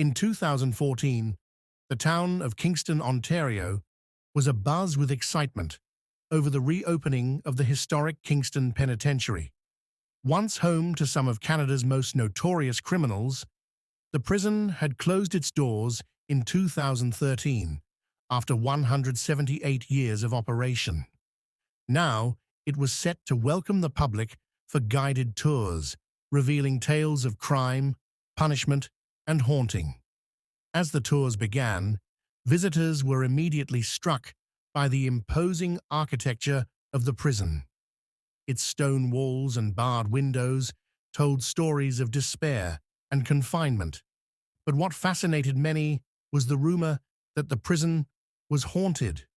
In 2014, the town of Kingston, Ontario, was abuzz with excitement over the reopening of the historic Kingston Penitentiary. Once home to some of Canada's most notorious criminals, the prison had closed its doors in 2013 after 178 years of operation. Now, it was set to welcome the public for guided tours, revealing tales of crime, punishment, and haunting. As the tours began, visitors were immediately struck by the imposing architecture of the prison. Its stone walls and barred windows told stories of despair and confinement. But what fascinated many was the rumor that the prison was haunted.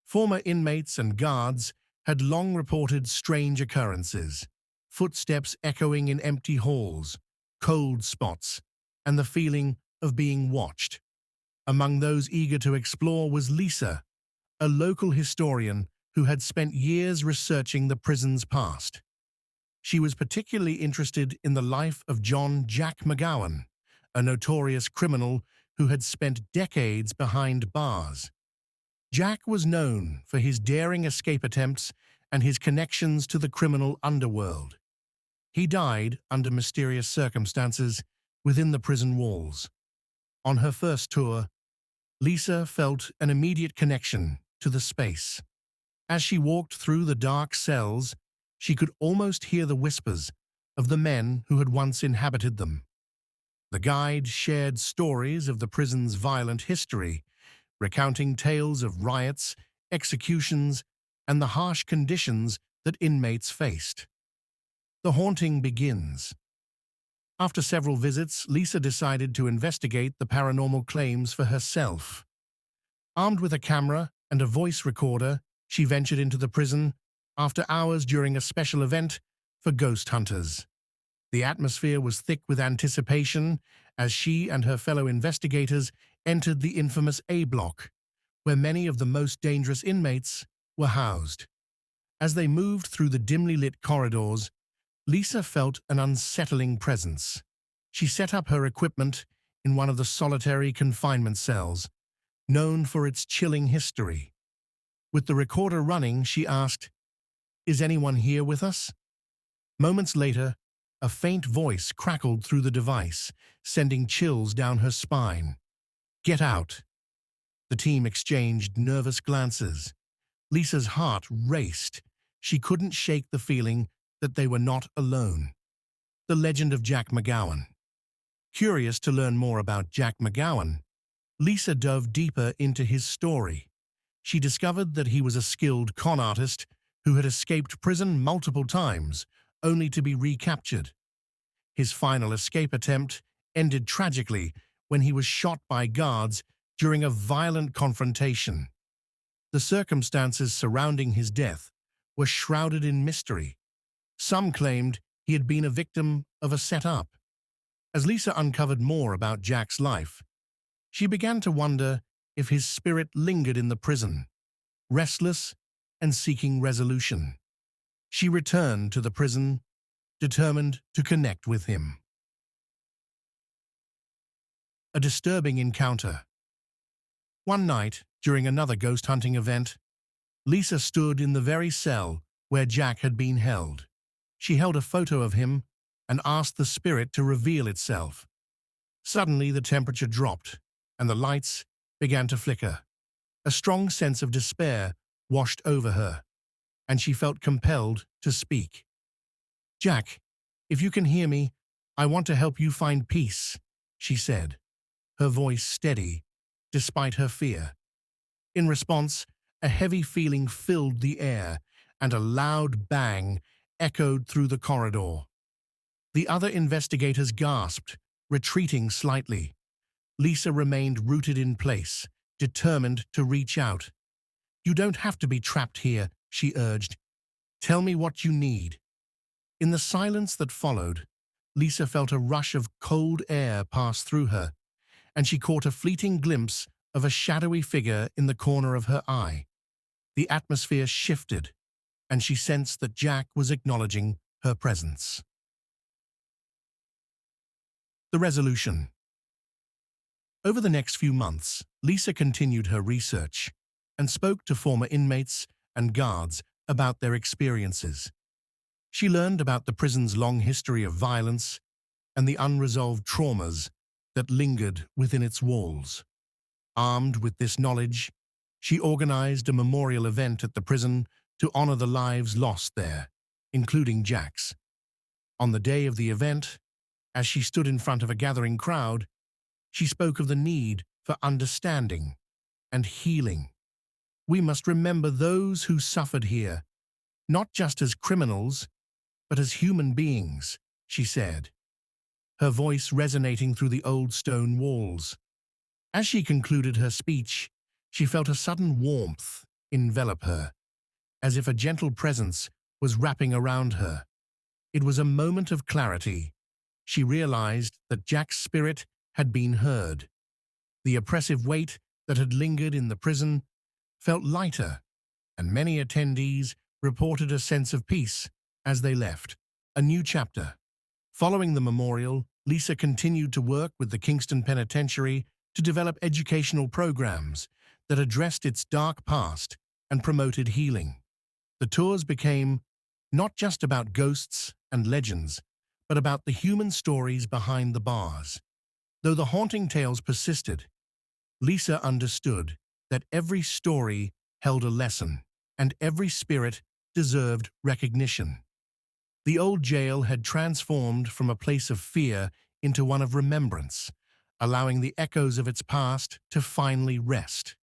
Former inmates and guards had long reported strange occurrences, footsteps echoing in empty halls, cold spots, and the feeling of being watched. Among those eager to explore was Lisa, a local historian who had spent years researching the prison's past. She was particularly interested in the life of Jack McGowan, a notorious criminal who had spent decades behind bars. Jack was known for his daring escape attempts and his connections to the criminal underworld. He died under mysterious circumstances within the prison walls. On her first tour, Lisa felt an immediate connection to the space. As she walked through the dark cells, she could almost hear the whispers of the men who had once inhabited them. The guide shared stories of the prison's violent history, recounting tales of riots, executions, and the harsh conditions that inmates faced. The haunting begins. After several visits, Lisa decided to investigate the paranormal claims for herself. Armed with a camera and a voice recorder, she ventured into the prison after hours during a special event for ghost hunters. The atmosphere was thick with anticipation as she and her fellow investigators entered the infamous A block, where many of the most dangerous inmates were housed. As they moved through the dimly lit corridors, Lisa felt an unsettling presence. She set up her equipment in one of the solitary confinement cells, known for its chilling history. With the recorder running, she asked, "Is anyone here with us?" Moments later, a faint voice crackled through the device, sending chills down her spine. "Get out." The team exchanged nervous glances. Lisa's heart raced. She couldn't shake the feeling that they were not alone. The legend of Jack McGowan. Curious to learn more about Jack McGowan, Lisa dove deeper into his story. She discovered that he was a skilled con artist who had escaped prison multiple times, only to be recaptured. His final escape attempt ended tragically when he was shot by guards during a violent confrontation. The circumstances surrounding his death were shrouded in mystery. Some claimed he had been a victim of a set-up. As Lisa uncovered more about Jack's life, she began to wonder if his spirit lingered in the prison, restless and seeking resolution. She returned to the prison, determined to connect with him. A disturbing encounter. One night, during another ghost hunting event, Lisa stood in the very cell where Jack had been held. She held a photo of him and asked the spirit to reveal itself. Suddenly, the temperature dropped, and the lights began to flicker. A strong sense of despair washed over her, and she felt compelled to speak. "Jack, if you can hear me, I want to help you find peace," she said, her voice steady despite her fear. In response, a heavy feeling filled the air, and a loud bang echoed through the corridor. The other investigators gasped, retreating slightly. Lisa remained rooted in place, determined to reach out. "You don't have to be trapped here," she urged. "Tell me what you need." In the silence that followed, Lisa felt a rush of cold air pass through her, and she caught a fleeting glimpse of a shadowy figure in the corner of her eye. The atmosphere shifted, and she sensed that Jack was acknowledging her presence. The resolution. Over the next few months, Lisa continued her research and spoke to former inmates and guards about their experiences. She learned about the prison's long history of violence and the unresolved traumas that lingered within its walls. Armed with this knowledge, she organized a memorial event at the prison to honor the lives lost there, including Jack's. On the day of the event, as she stood in front of a gathering crowd, she spoke of the need for understanding and healing. We must remember those who suffered here, not just as criminals, but as human beings, she said, her voice resonating through the old stone walls. As she concluded her speech, she felt a sudden warmth envelop her, as if a gentle presence was wrapping around her. It was a moment of clarity. She realized that Jack's spirit had been heard. The oppressive weight that had lingered in the prison felt lighter, and many attendees reported a sense of peace as they left. A new chapter. Following the memorial, Lisa continued to work with the Kingston Penitentiary to develop educational programs that addressed its dark past and promoted healing. The tours became not just about ghosts and legends, but about the human stories behind the bars. Though the haunting tales persisted, Lisa understood that every story held a lesson, and every spirit deserved recognition. The old jail had transformed from a place of fear into one of remembrance, allowing the echoes of its past to finally rest.